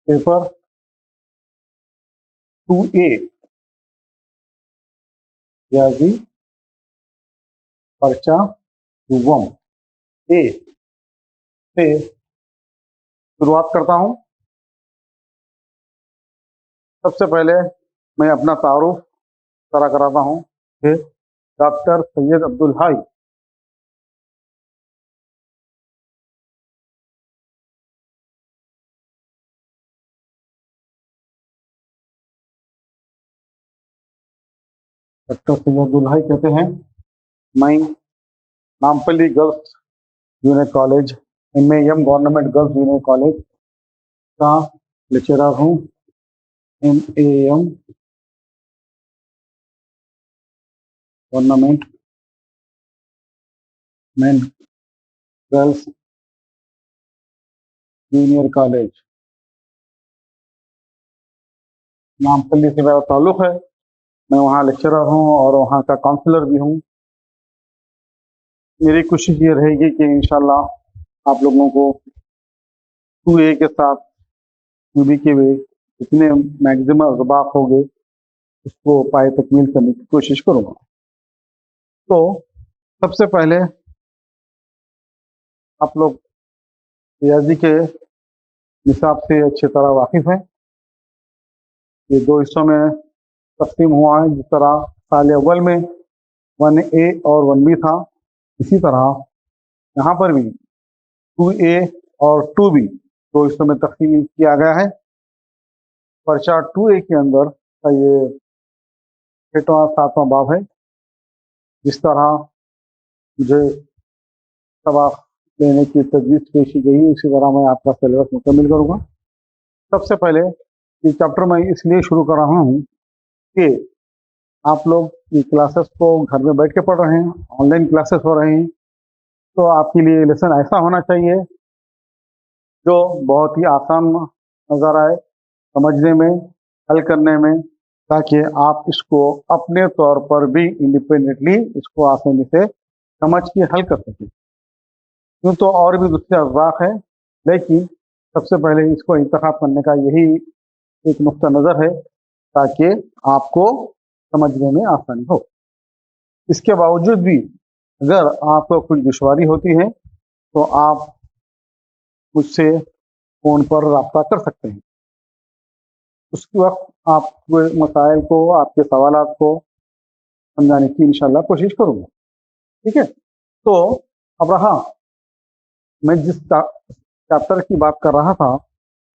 Paper 2A रियाजी पर्चा युवम ए से शुरुआत करता हूं। सबसे पहले मैं अपना तारुफ कराता हूं कि डॉक्टर सैयद अब्दुल हाई कहते हैं मैं Nampally girls junior college MAM government girls junior college का लेक्चरर हूँ। MAM government main girls junior college Nampally से मेरा ताल्लुक है। मैं वहाँ लेक्चरर हूँ और वहाँ का काउंसलर भी हूँ। मेरी कोशिश ये रहेगी कि इंशाल्लाह आप लोगों को 2A के साथ 2B के वे जितने मैक्सिमम अरबाक हो गए उसको पाए तकमील करने की कोशिश करूँगा। तो सबसे पहले आप लोग रियाजी के निसाब से अच्छी तरह वाकिफ हैं। ये दो हिस्सों में तकसीम हुआ है। जिस तरह साल अव्वल में 1A और 1B था, इसी तरह यहाँ पर भी 2A और 2B दो हिस्सों में तकसीम किया गया है। पर्चा 2A के अंदर का ये 6वां 7वां बाब है। जिस तरह मुझे सबक लेने की तजवीज़ पेशी गई, उसी तरह मैं आपका सिलेबस मुकम्मल करूँगा। सबसे पहले ये चैप्टर मैं इसलिए शुरू कर रहा हूँ कि आप लोग ये क्लासेस को घर में बैठ के पढ़ रहे हैं, ऑनलाइन क्लासेस हो रहे हैं, तो आपके लिए लेसन ऐसा होना चाहिए जो बहुत ही आसान नज़र आए समझने में, हल करने में, ताकि आप इसको अपने तौर पर भी इंडिपेंडेंटली इसको आसानी से समझ के हल कर सकें। यूँ तो और भी दूसरे अज़वाक है, लेकिन सबसे पहले इसको इंतखाब करने का यही एक नुक्ता नज़र है ताकि आपको समझने में आसानी हो। इसके बावजूद भी अगर आपको कुछ दुश्वारी होती है तो आप मुझसे फ़ोन पर रब्ता कर सकते हैं। उसके वक्त आपके मसाइल को, आपके सवालात को समझाने की इंशाल्लाह कोशिश करूँगा। ठीक है, तो अब रहा मैं जिस चैप्टर की बात कर रहा था,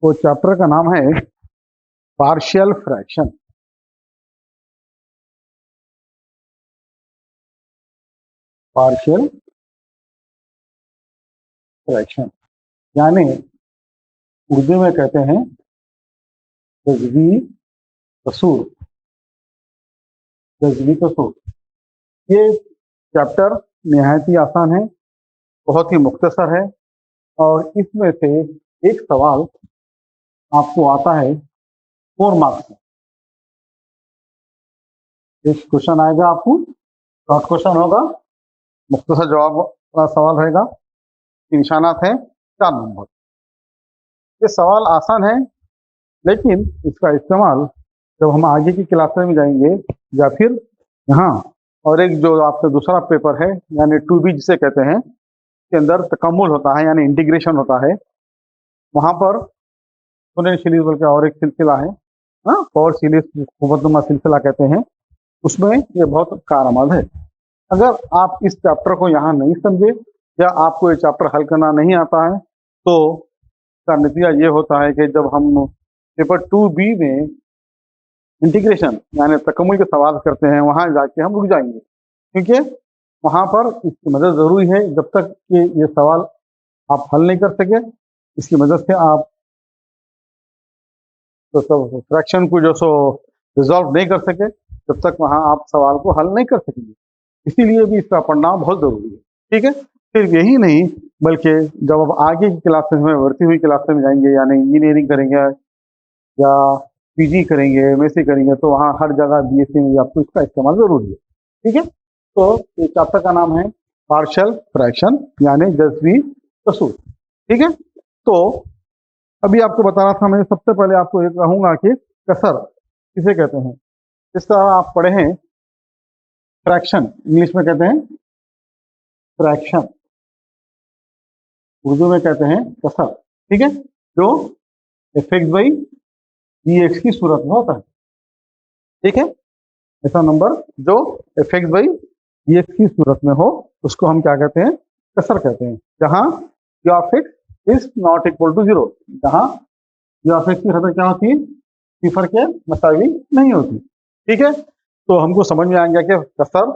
वो चैप्टर का नाम है पार्शियल फ्रैक्शन। पार्शियल फ्रैक्शन यानी उर्दू में कहते हैं जज़वी कसूर। जज़वी कसूर ये चैप्टर निहायत ही आसान है, बहुत ही मुख्तसर है और इसमें से एक सवाल आपको आता है 4 मार्क्स में। एक क्वेश्चन आएगा आपको, शॉर्ट क्वेश्चन होगा, मुख्तसर जवाब वाला सवाल रहेगा, निशानात हैं 4 नंबर। ये सवाल आसान है, लेकिन इसका इस्तेमाल जब हम आगे की क्लासेस में जाएंगे या फिर यहाँ और एक जो आपका दूसरा पेपर है यानी 2B जिसे कहते हैं, के अंदर तकम्मुल होता है यानी इंटीग्रेशन होता है, वहाँ पर सुने सीरीज बल्कि और एक सिलसिला है, पावर सीरीज खुबतनुमा सिलसिला कहते हैं, उसमें ये बहुत कारआमद है। अगर आप इस चैप्टर को यहाँ नहीं समझे या आपको ये चैप्टर हल करना नहीं आता है तो इसका नतीजा ये होता है कि जब हम पेपर 2B में इंटीग्रेशन यानी तकम्मुल के सवाल करते हैं, वहाँ जाके हम रुक जाएंगे, क्योंकि वहाँ पर इसकी मदद ज़रूरी है। जब तक कि ये सवाल आप हल नहीं कर सके, इसकी मदद से आप तो फ्रैक्शन को जो सो रिजॉल्व नहीं कर सके, तब तक वहाँ आप सवाल को हल नहीं कर सकेंगे। इसीलिए भी इसका पढ़ना बहुत ज़रूरी है। ठीक है, सिर्फ यही नहीं बल्कि जब आप आगे की क्लासेस में, बढ़ती हुई क्लासेस में जाएंगे, यानी इंजीनियरिंग करेंगे या PG करेंगे, MSc करेंगे, तो वहाँ हर जगह BSc में आपको इसका इस्तेमाल ज़रूरी है। ठीक है, तो इस चैप्टर का नाम है पार्शियल फ्रैक्शन यानी जज़वी कसूर। ठीक है, तो अभी आपको बता रहा था मैं, सबसे पहले आपको ये कहूंगा कि कसर किसे कहते हैं। इस तरह आप पढ़े हैं फ्रैक्शन, इंग्लिश में कहते हैं फ्रैक्शन, उर्दू में कहते हैं कसर, ठीक है, जो F X by G X की सूरत में होता है, ठीक है। ऐसा नंबर जो F X by G X की सूरत में हो उसको हम क्या कहते हैं, कसर कहते हैं। जहां U of X is not equal to zero, जहां यू ऑफ एक्स की हद क्या होती है, सिफर के मसावी नहीं होती, ठीक है। तो हमको समझ में आ गया कि कसर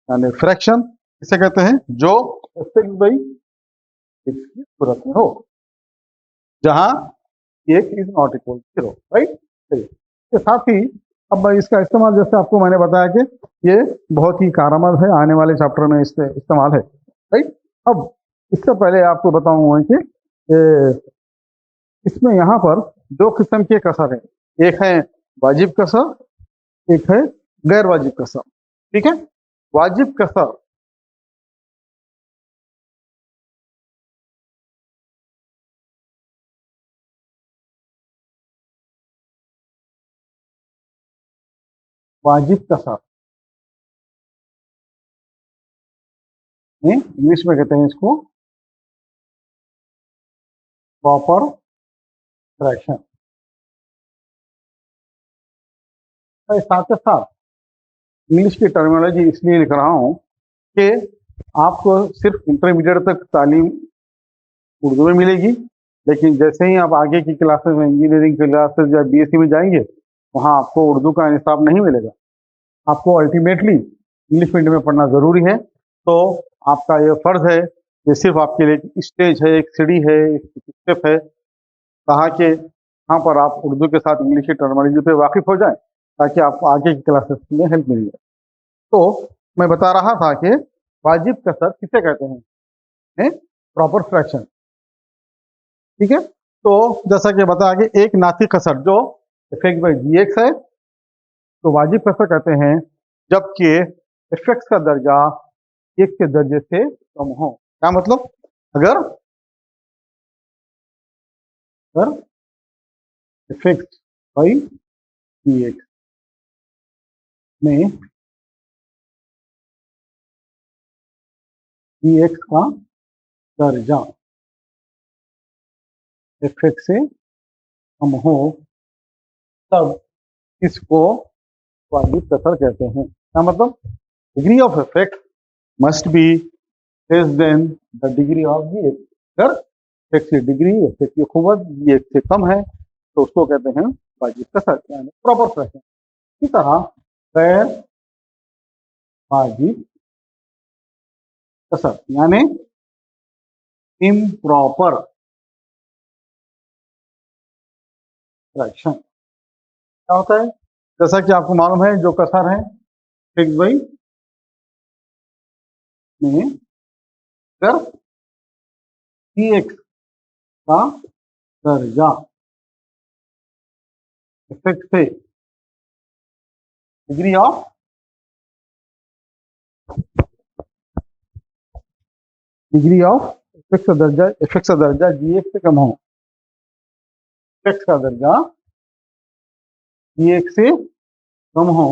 यानी फ्रैक्शन किसे कहते हैं, जो एफ एक्स बाई एक्स की सूरत में हो, जहां X is not equal to zero, right. इसके साथ ही अब इसका इस्तेमाल, जैसे आपको मैंने बताया कि ये बहुत ही कारआमद है, आने वाले चैप्टर में इसका इस्तेमाल है, राइट। अब इससे पहले आपको बताऊंगा कि इसमें यहाँ पर दो किस्म के कसर है, एक है वाजिब कसर, एक है गैर वाजिब कसर, ठीक है। वाजिब कसर वाजिब कसर इंग्लिश में कहते हैं इसको प्रॉपर फ्रैक्शन। साथ ही साथ इंग्लिश की टर्मिनोलॉजी इसलिए लिख रहा हूँ कि आपको सिर्फ इंटरमीडिएट तक तालीम उर्दू में मिलेगी, लेकिन जैसे ही आप आगे की क्लासेस में, इंजीनियरिंग क्लासेस या बीएससी में जाएंगे, वहाँ आपको उर्दू का निसाब नहीं मिलेगा। आपको अल्टीमेटली इंग्लिश मीडियम में पढ़ना ज़रूरी है। तो आपका ये फ़र्ज़ है, ये सिर्फ आपके लिए एक स्टेज है, एक सीढ़ी है, एक स्टेप है, कहा कि यहाँ पर आप उर्दू के साथ इंग्लिश की टर्मिनोलॉजी पे वाकिफ़ हो जाएं, ताकि आपको आगे की क्लासेस में हेल्प मिल जाए। तो मैं बता रहा था कि वाजिब कसर किसे कहते हैं, प्रॉपर फ्रैक्शन, ठीक है। तो जैसा कि बताया कि एक नासिक कसर जो F X by G X है, तो वाजिब कसर कहते हैं जबकि एफ एक्स का दर्जा एक्स के दर्जे से कम हो। क्या मतलब, अगर F X by G X में जी एक्स का दर्जा एफ एक्स से कम हो, तब इसको वाजिब कसर कहते हैं। क्या मतलब, degree of F X must be less than the degree of G X. अगर एक्स की डिग्री एफ एक्स की खुवत जी एक्स से कम है तो उसको कहते हैं वाजिब कसर, यानी प्रॉपर फ्रैक्शन। इसी तरह गैर वाजिब कसर यानी इम्प्रॉपर फ्रैक्शन क्या होता है, जैसा कि आपको मालूम है जो कसर है एक्स बाई में अगर जी एक्स का दर्जा एफ एक्स से डिग्री ऑफ एफ एक्स का दर्जा जी एक्स से कम हो, एक्स का दर्जा जी एक्स से कम हो,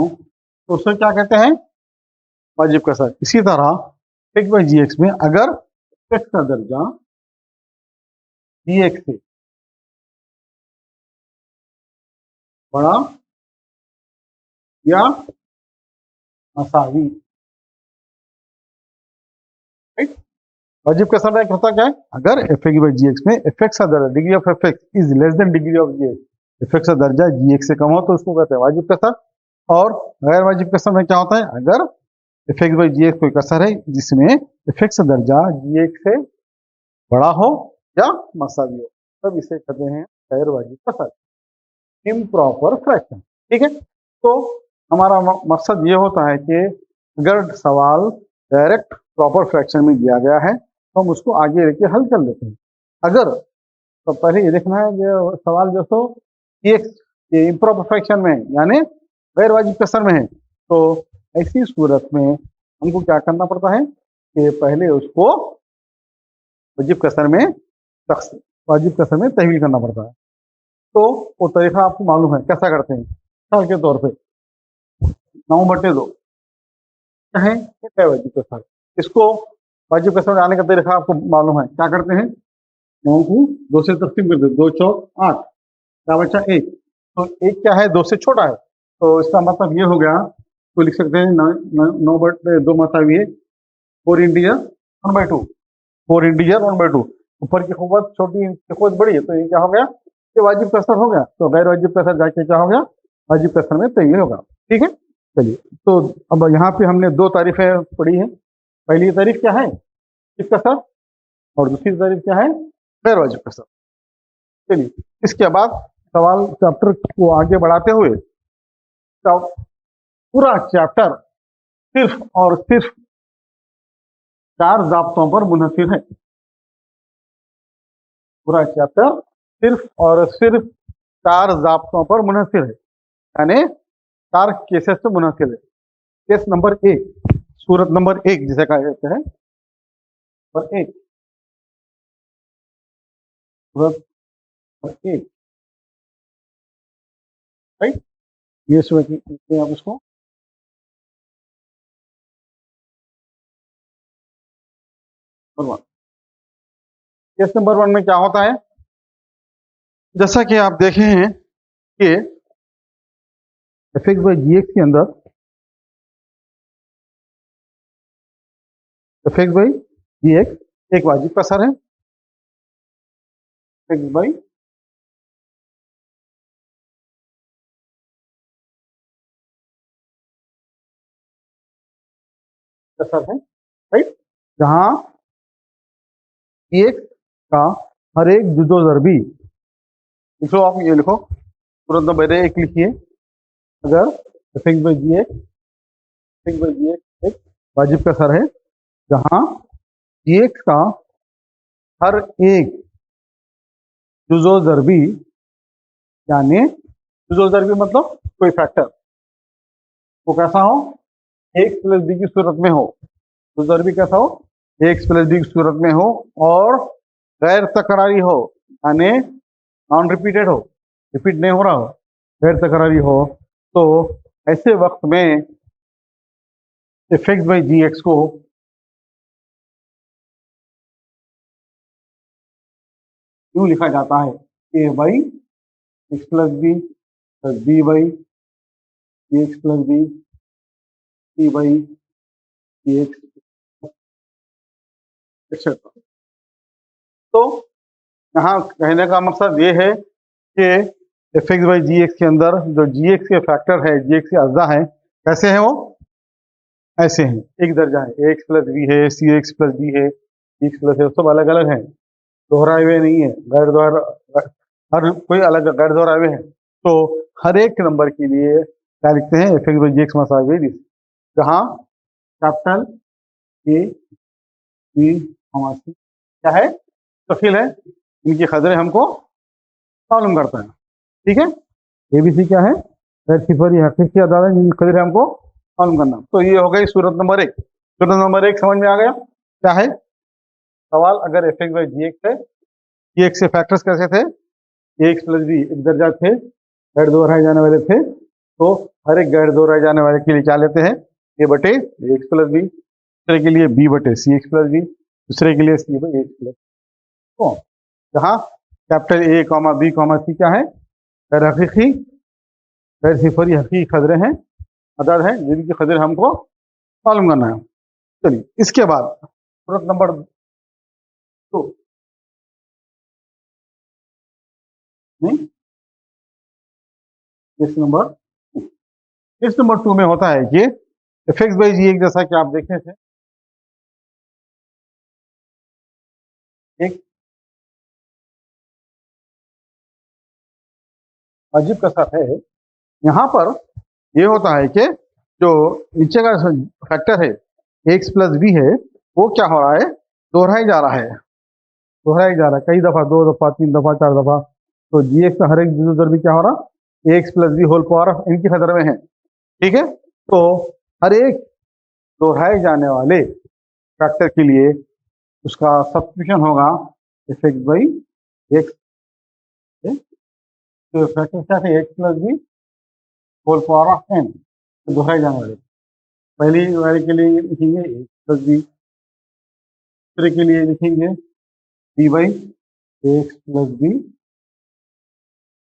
तो उसे क्या कहते हैं, वाजिब कसर। इसी तरह एक्स बाई जी एक्स में अगर एक्स का दर्जा जी एक्स से बड़ा या मसावी, राइट। वाजिब कसर में होता क्या है, अगर F X by G X में एफ एक्स का दर्जा degree of F X is less than degree of G X, F X का दर्जा जी एक्स से कम हो तो उसको कहते हैं वाजिब कसर। और गैर वाजिब कसर में क्या होता है, अगर F X by G X कोई कसर है जिसमें एफ एक्स का दर्जा जी एक्स से बड़ा हो या मसावी हो, तब इसे कहते हैं गैर वाजिब कसर, इम्प्रॉपर फ्रैक्शन, ठीक है। तो हमारा मकसद ये होता है कि अगर सवाल डायरेक्ट प्रॉपर फ्रैक्शन में दिया गया है तो हम उसको आगे लेके हल कर लेते हैं। अगर तो पहले ये देखना है कि सवाल जो सो एक्स इम्प्रॉपर फ्रैक्शन में यानी गैर वाजिब कसर में है, तो ऐसी सूरत में हमको क्या करना पड़ता है कि पहले उसको वाजिब कसर में वाजिब कसर में तहवील करना पड़ता है। तो वो तरीका आपको मालूम है कैसा करते हैं। मिसाल के तौर पे 9/2 है वाजिब कसर, इसको वाजिब कसर में आने का तरीका आपको मालूम है। क्या करते हैं, 9 को 2 से तकसीम कर दे, 2 चौक 8, क्या बचा 1। तो 1 क्या है, 2 से छोटा है, तो इसका मतलब ये हो गया, तो लिख सकते हैं 9/2 मतलब ये 4 इंटीजर 1/2, 4 इंटीजर 1/2। ऊपर की खुवत छोटी, की खुवत बड़ी है, तो ये क्या हो गया, ये वाजिब कसर हो गया। तो गैर वाजिब कसर जाके क्या हो गया, वाजिब कसर में तब्दील होगा। ठीक है, चलिए। तो अब यहाँ पे हमने 2 तारीफें पढ़ी हैं। पहली तारीफ क्या है, वाजिब कसर, और दूसरी तारीफ क्या है, गैर वाजिब कसर। चलिए, इसके बाद सवाल चैप्टर को आगे बढ़ाते हुए, पूरा चैप्टर सिर्फ और सिर्फ 4 ज़ाब्तों पर मुनहसिर है। पूरा चैप्टर सिर्फ और सिर्फ 4 ज़ाब्तों पर मुनहसिर है, यानी 4 केसेस पे मुनहसिर है। केस नंबर 1, सूरत नंबर 1 जिसे कहा जाता है, नंबर 1, सूरत नंबर 1, राइट। ये सूरत आप उसको केस नंबर 1 में क्या होता है, जैसा कि आप देखे हैं कि F X by G X के अंदर F X by G X एक वाजिब कसर है, एक्स बाई कसर है, राइट। जहां जी एक्स का हर एक जुजो ज़रबी, लिखो आप, ये लिखो, सूरत नंबर 1 लिखिए। अगर F X by G X एक वाजिब कसर है, जहां जी एक्स का हर एक जुजो ज़रबी, यानी जुजो ज़रबी मतलब कोई फैक्टर, वो कैसा हो, एक्स प्लस बी की सूरत में हो। जुजो ज़रबी कैसा हो, एक्स प्लस बी की सूरत में हो, और गैर तकरारी हो, यानी नॉन रिपीटेड हो, रिपीट नहीं हो रहा हो, गैर तकरारी हो। तो ऐसे वक्त में F X by G X को यूं लिखा जाता है, A by X plus B by X plus B, C by X, etcetera. तो यहाँ कहने का मकसद ये है कि F X by G X के अंदर जो जी एक्स के फैक्टर है, जी एक्स के अज्जा है, कैसे हैं वो, ऐसे हैं, एक दर्जा है, ए एक्स प्लस बी है, सी एक्स प्लस बी है, सी एक्स प्लस है, सब अलग अलग हैं, दोहराए हुए नहीं है, गैर दोहरा, हर कोई अलग गैर दोहराए हुए हैं। तो हर एक नंबर के लिए क्या लिखते हैं, F X by G X मसावी दिस, जहाँ कैपिटल ए बी सी क्या है, तफील है, इनकी खदरें हमको मालूम करता है। ठीक है, ए बी सी क्या है, गैर सिफरी हकीकी अदालत, इनकी खदरें हमको मालूम करना। तो ये हो गई सूरत नंबर 1। सूरत नंबर 1 समझ में आ गया, क्या है सवाल, अगर F X by G X है, जी एक्स के फैक्टर्स कैसे थे, ए एक्स प्लस बी एक दर्जा थे, गैर दोहराए जाने वाले थे, तो हर एक गैर दोहराए जाने वाले के लिए क्या लेते हैं, ए बटे ए एक्स प्लस बी, दूसरे के लिए बी बटे सी एक्स प्लस बी, दूसरे के लिए सी बाई एक्स प्लस। तो जहाँ capital A comma B comma C क्या है, गैर हकीकी गैर सिफरी हकीकी खदरे हैं, अदद हैं, जिनकी खदरें हमको मालूम करना है। चलिए, इसके बाद सूरत नंबर 2 नहीं, केस नंबर 2 में होता है कि एफ एक्स बाई जी एक, जैसा कि आप देखे थे, एक वाजिब का साथ है। यहाँ पर ये होता है कि जो नीचे का फैक्टर है एक्स प्लस बी है, वो क्या हो रहा है, दोहराई जा रहा है, दोहराई जा रहा है कई दफा, 2 दफा, 3 दफा, 4 दफा। तो जी एक्स का हर एक जुजो ज़रबी क्या हो रहा, X plus B whole power इनकी खदर में है। ठीक है, तो हर एक दोहराए जाने वाले फैक्टर के लिए उसका सब्स्टिट्यूशन होगा एफ एक्स बाई एक्स, तो फैक्टर क्या थे, X plus B whole power of N, दोहराए जाने वाले। पहली वाले के लिए लिखेंगे एक्स प्लस बी, दूसरे के लिए लिखेंगे B by X plus B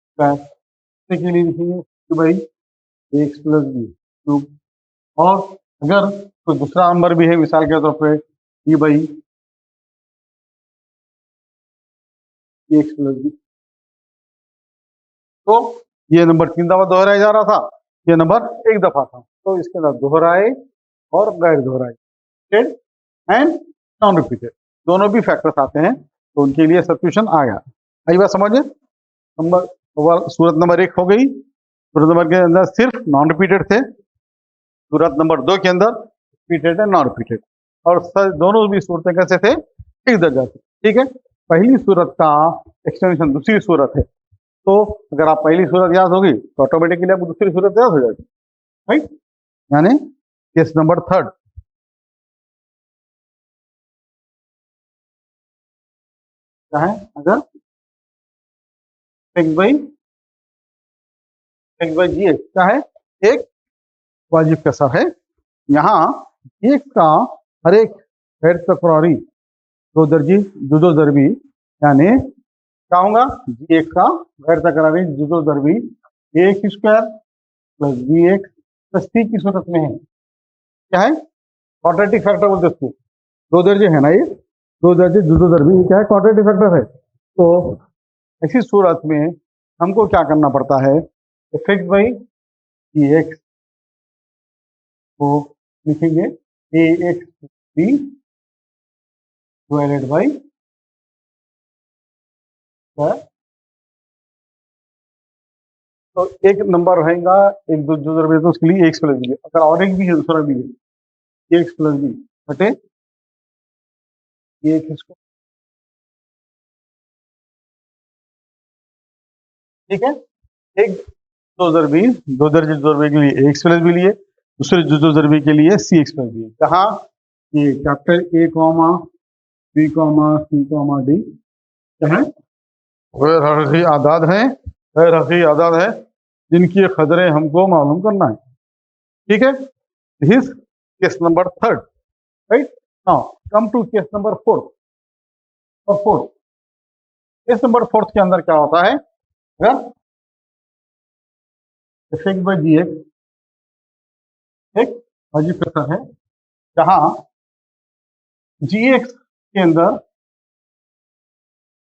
square, दूसरे के लिए लिखेंगे B by X plus B cube. और अगर कोई दूसरा नंबर भी है मिसाल के तौर पे B by X plus B, तो ये नंबर 3 दफा दोहराया जा रहा था, ये नंबर 1 दफा था, तो इसके अंदर दोहराए और गैर दोहराए, रिपीटेड एंड नॉन रिपीटेड, दोनों भी फैक्टर्स आते हैं, तो उनके लिए सब्स्टिट्यूशन आ गया। आई बात समझे? नंबर सूरत नंबर 1 हो गई, सूरत नंबर के अंदर सिर्फ नॉन रिपीटेड थे, सूरत नंबर 2 के अंदर रिपीटेड एंड नॉन रिपीटेड, और दोनों भी सूरतें कैसे थे, एक दर्जा थे। ठीक है, पहली सूरत का एक्सटेंशन दूसरी सूरत है, तो अगर आप पहली सूरत याद होगी तो ऑटोमेटिकली आपको दूसरी सूरत याद हो जाएगी, राइट? यानी केस नंबर 3 क्या है, अगर एक्स बाई जी एक्स क्या है, एक वाजिब कसर है। यहाँ एक्स का हर एक हेड तकरारी दो दर्जी जुदो दरबी, यानी क्या होगा, जी एक्स का गैर तकरारी जुदो दरबी A X square plus B X plus C की सूरत में है। क्या है, क्वाड्रेटिक फैक्टर बोलते उसको, दो दर्जे है ना, ये दो दर्जे जुदो दरबी, ये क्या है, क्वाड्रेटिक फैक्टर है। तो ऐसी सूरत में हमको क्या करना पड़ता है, F X by E x को लिखेंगे ए एक्स बी डिवाइडेड बाई तो एक नंबर रहेगा, एक दो जो दरबी, तो उसके लिए एक्स प्लस बी, अगर और एक भी है दूसरा भी है एक्स प्लस बी बटे ये किसको, ठीक है, एक दो दर्जे दो दरबी के लिए एक्स प्लस बी लिए, दूसरे दो दरबी के लिए सी एक्स प्लस बी। कहा ये capital A comma B comma C comma D क्या है, गैर हकीकी आदाद है, गैर हकीकी आदाद है जिनकी खदरें हमको मालूम करना है। ठीक है, this case number 3, right? Now come to case number 4। और 4 केस नंबर 4 के अंदर क्या होता है, अगर F X by G X एक वाजिब कसर है, जहां जी एक्स के अंदर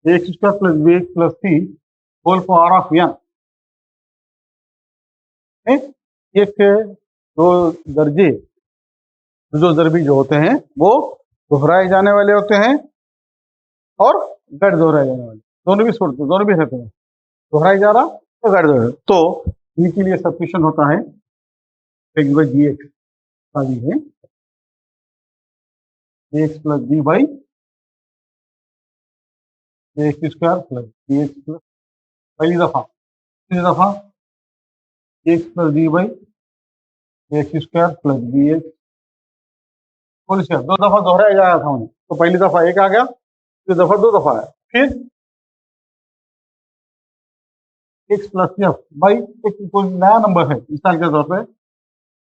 X square plus B X plus C whole power of N, एक दो दर्जे जो दरबी जो होते हैं वो दोहराए जाने वाले होते हैं और गैर दोहराए जाने वाले, दोनों भी सूरत, दोनों भी रहते हैं, दोहराए जा रहा तो गैर दोहराए, तो इनके लिए सब्स्टिट्यूशन होता है एक्स बाई जी एक्स का भी है X plus B by X square plus B X plus, पहली दफा, दूसरी दफा X plus B by X square plus B X whole square, दो दफा दोहराया जा रहा था उन्हें, तो पहली दफा एक आ गया, दूसरी दफा दो दफा आया, फिर एक्स प्लस एफ बाई एक कोई नया नंबर है मिसाल के तौर पे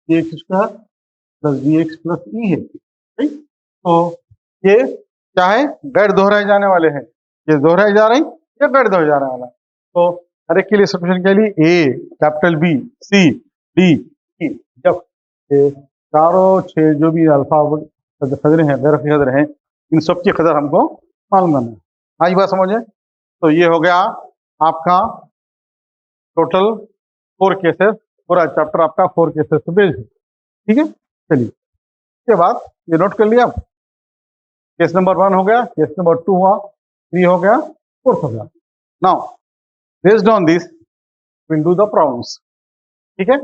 X square plus B X plus E है, ठीक? तो ये क्या है, गैर दोहराए जाने वाले हैं, ये दोहराए जा रहे हैं या गैर दोहराए जाने वाला है। तो हर एक के लिए सब्स्टिट्यूशन के लिए A capital B C D E, जब ये चारों 6 जो भी अल्फा खदरे हैं, गैर खदरे हैं, इन सब की कदर हमको मालूम करना है। आज बात समझे? तो ये हो गया आपका टोटल 4 केसेस, पूरा चैप्टर आपका 4 केसेस से बेस्ड है। ठीक है, चलिए इसके बाद ये नोट कर लिया, केस नंबर 1 हो गया, केस नंबर 2 हुआ, 3 हो गया, 4 हो गया। Now based on this will do the problems. ठीक है,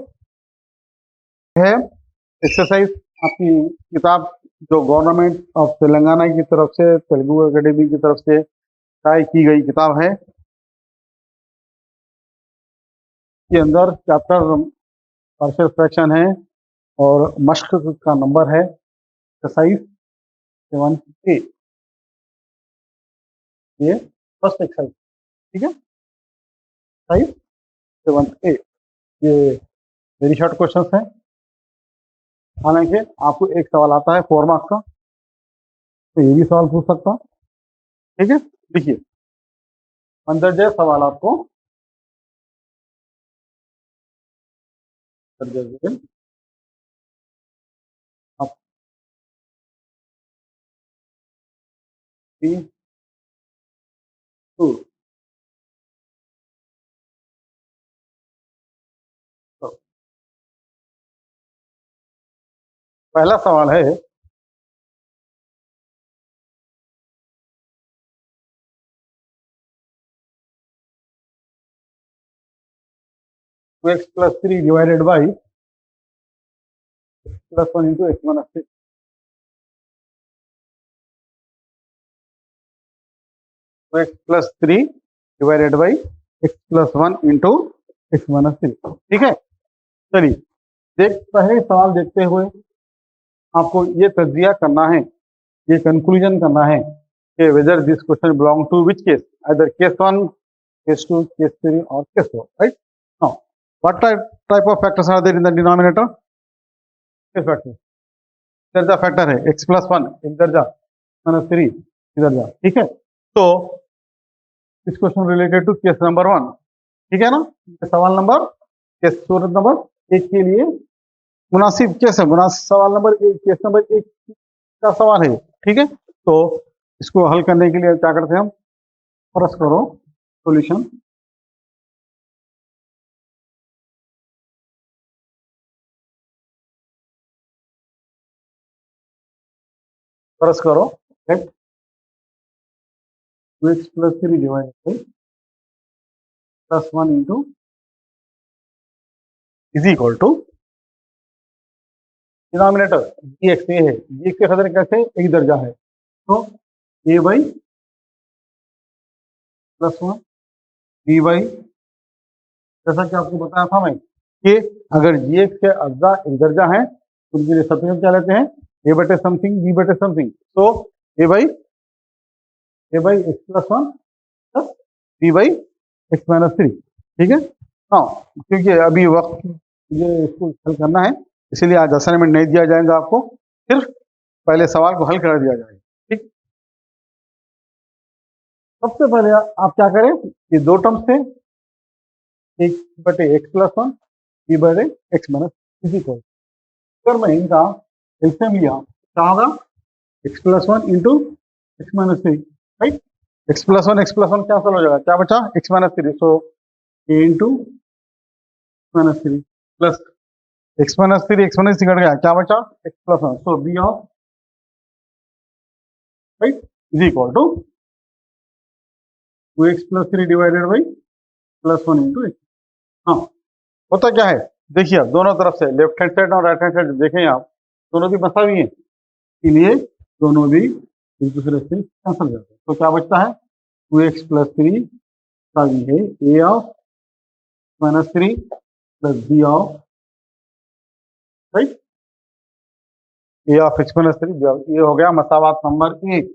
एक्सरसाइज आपकी किताब जो गवर्नमेंट ऑफ तेलंगाना की तरफ से, तेलुगु एकेडमी की तरफ से तय की गई किताब है, के अंदर चैप्टर पार्शियल फ्रैक्शन है और मश्क का नंबर है एक्सरसाइज 7A, ये फर्स्ट एक्सरसाइज। ठीक है, 578 ये वेरी शॉर्ट क्वेश्चन है। हालांकि आपको एक सवाल आता है 4 मार्क्स का, तो ये भी सवाल पूछ सकता हूँ। ठीक है, देखिए मंदरजा सवाल आपको आप 3 2 तो पहला सवाल है x plus 3 divided by x plus 1 into x minus 3। x plus 3 divided by x plus 1 into x minus 3। ठीक है, चलिए पहले सवाल देखते हुए आपको ये तज्जिया करना है, ये कंक्लूजन करना है कि whether this question belong to which case, either case 1, case 2, case 3 और case 4, right? Now what type of factors are there in the denominator? Case factor, दर्जा फैक्टर है x plus 1 एक दर्जा माइनस 3 दर्जा। ठीक है, तो इस question related to case number 1, ठीक है ना? सवाल नंबर केस सूरत नंबर 1 के लिए मुनासिब केस है, मुनासिब सवाल नंबर 1 केस नंबर 1 का सवाल है। ठीक है, तो इसको हल करने के लिए क्या करते हैं हम, फर्स्ट करो सॉल्यूशन, फर्स्ट करो x plus 3 divided by plus 1 into is equal to denominator dx ये है, dx के खतर कैसे एक दर्जा है, तो a by plus 1 b by, जैसा कि आपको बताया था मैं कि अगर dx के अज्जा एक दर्जा है तो उनके लिए सब्स्टिट्यूट क्या लेते हैं, a बटे समथिंग b बटे समथिंग, तो a by x plus 1 plus b by x minus 3। ठीक है, हाँ क्योंकि अभी वक्त ये इसको हल करना है, इसीलिए आज असाइनमेंट नहीं दिया जाएगा आपको, सिर्फ पहले सवाल को हल कर दिया जाएगा। ठीक, सबसे पहले आप क्या करें, ये दो टर्म्स थे, एक बटे एक्स प्लस 1 बी बटे एक्स माइनस इसी को, अगर मैं इनका एलसीएम लिया क्या होगा, X plus 1 into X minus 3, right? X plus 1 cancel हो जाएगा, क्या बचा X minus 3, so A into minus 3 plus X minus 3 cut गया, क्या बचा X plus 1, so B of right is equal to 2x plus 3 divided by plus 1 into x. हाँ, होता क्या है, देखिए दोनों तरफ से लेफ्ट हैंड साइड और राइट हैंड साइड देखें आप, दोनों भी मसावी हैं, इसलिए दोनों भी एक दूसरे से कैंसिल हो जाते हैं, तो क्या बचता है 2x प्लस 3 का भी है A of minus 3 plus B of right A of X minus 3, ये हो गया मसावात नंबर 1।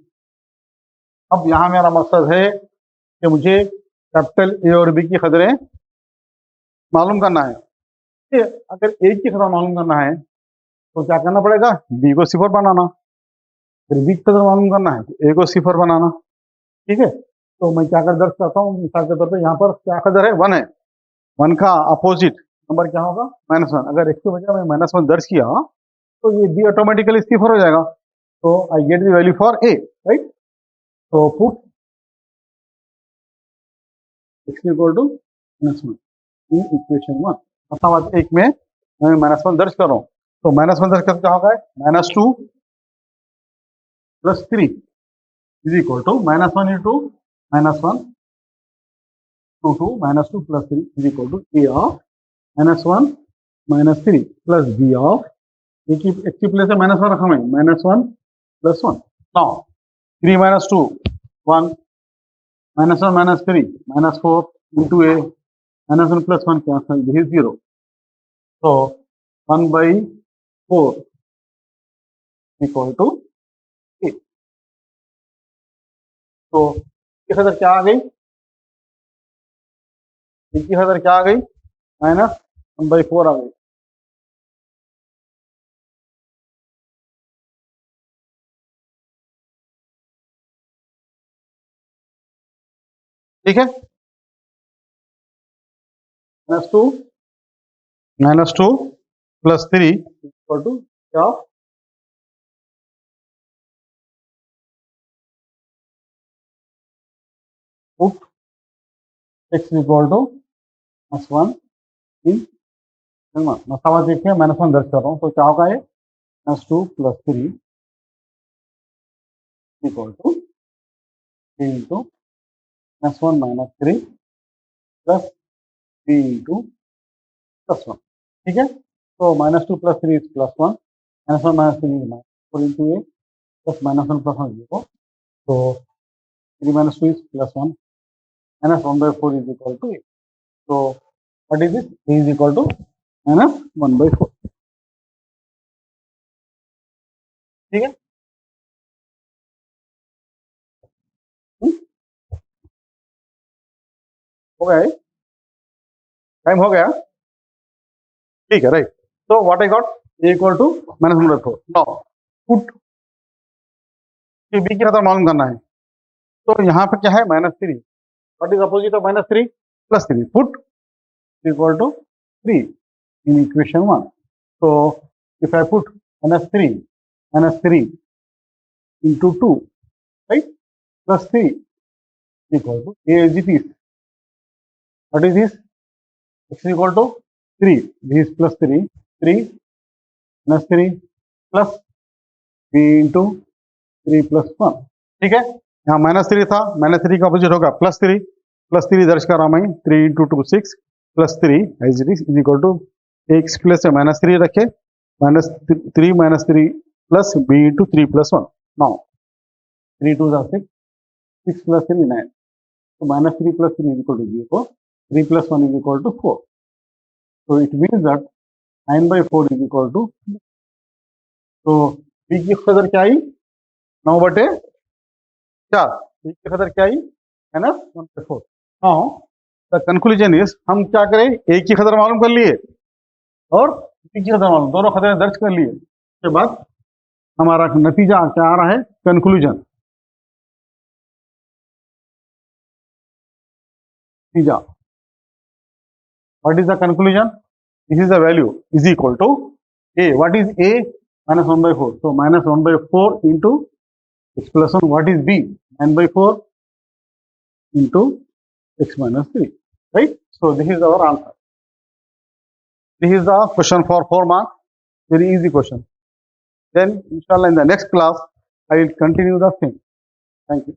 अब यहाँ मेरा मकसद है कि मुझे कैपिटल ए और बी की कदरें मालूम करना है, कि अगर ए की कदर मालूम करना है तो क्या करना पड़ेगा, बी को सिफर बनाना, फिर बी की कदर मालूम करना है तो ए को सिफर बनाना। ठीक है, तो मैं क्या कर दर्ज करता हूँ, मिसाल के तौर पर यहाँ पर क्या कदर है 1 है, 1 का अपोजिट नंबर क्या होगा -1, अगर x की वजह में -1 दर्ज किया तो ये बी ऑटोमेटिकली सिफर हो जाएगा, तो I get the value for A, right? तो put x equal to -1 in equation 1, मसावात 1 में मैं -1 दर्ज कर रहा हूँ, तो -1 दर्ज करके क्या होगा -2 plus 3 is equal to -1 into -1 2 -2 plus 3 is equal to A of -1 -3 plus B of एक की प्लेस है -1 रखा मैं, -1 plus 1, now 3 - 2 1 -1 -3 -4 into A, -1 plus 1 cancel, this is 0, तो 1/4 इक्वल टू ए। तो इस तरह क्या आ गई, a की कदर क्या आ गई, -1/4 आ गई। ठीक है, -2 + 3 इक्वल टू क्या, पुट x इक्वल टू -1 इन मसावा देखिए, -1 दर्ज कर रहा हूँ, तो क्या होगा ये, -2 + 3 equal to 3 into -1 - 3 plus 3 into +1। ठीक है, तो -2 + 3 is +1, -1 - 3 is -4 into A plus -1 + 1 0, तो 3 - 2 is +1, -1/4 is equal to A. तो what is this, A is equal to -1/4। ठीक है, हो गया, टाइम हो गया, ठीक है, राइट। तो what I got, A equal to -1/4। Now put B की कदर मालूम करना है, तो यहाँ पे क्या है, -3, what is opposite of -3, +3, put equal to 3 in equation 1. So if I put -3 into 2, right, plus 3 equal to a is this. What is this? X is equal to 3. This is plus 3. 3 minus 3 plus 3 into 3 plus 1. ठीक है, यहाँ -3 था, -3 का opposite होगा +3, +3 दर्ज कर रहा मैं, 3 into 2 6 plus 3 as it is equal to x plus -3 रखे, -3 - 3 plus b into 3 plus 1. Now 3 2s are 6, 6 plus 3 9. So -3 plus 3 is equal to 0, 3 plus 1 is equal to 4. So it means that 9/4 is equal to, तो b की कदर क्या आई, 9/4, b की कदर क्या आई, -1/4। Now the conclusion is, हम क्या करें, a की कदर मालूम कर लिए और b की कदर मालूम, दोनों कदर दर्ज कर लिए, उसके बाद हमारा नतीजा क्या आ रहा है, कंक्लूजन, नतीजा, what is the conclusion, this is the value is equal to a, what is a, -1/4, so -1/4 into x plus 1, what is b, 9/4 into x minus 3, right? So this is our answer. This is the question for 4 marks, very easy question. Then inshallah in the next class I will continue the same. Thank you.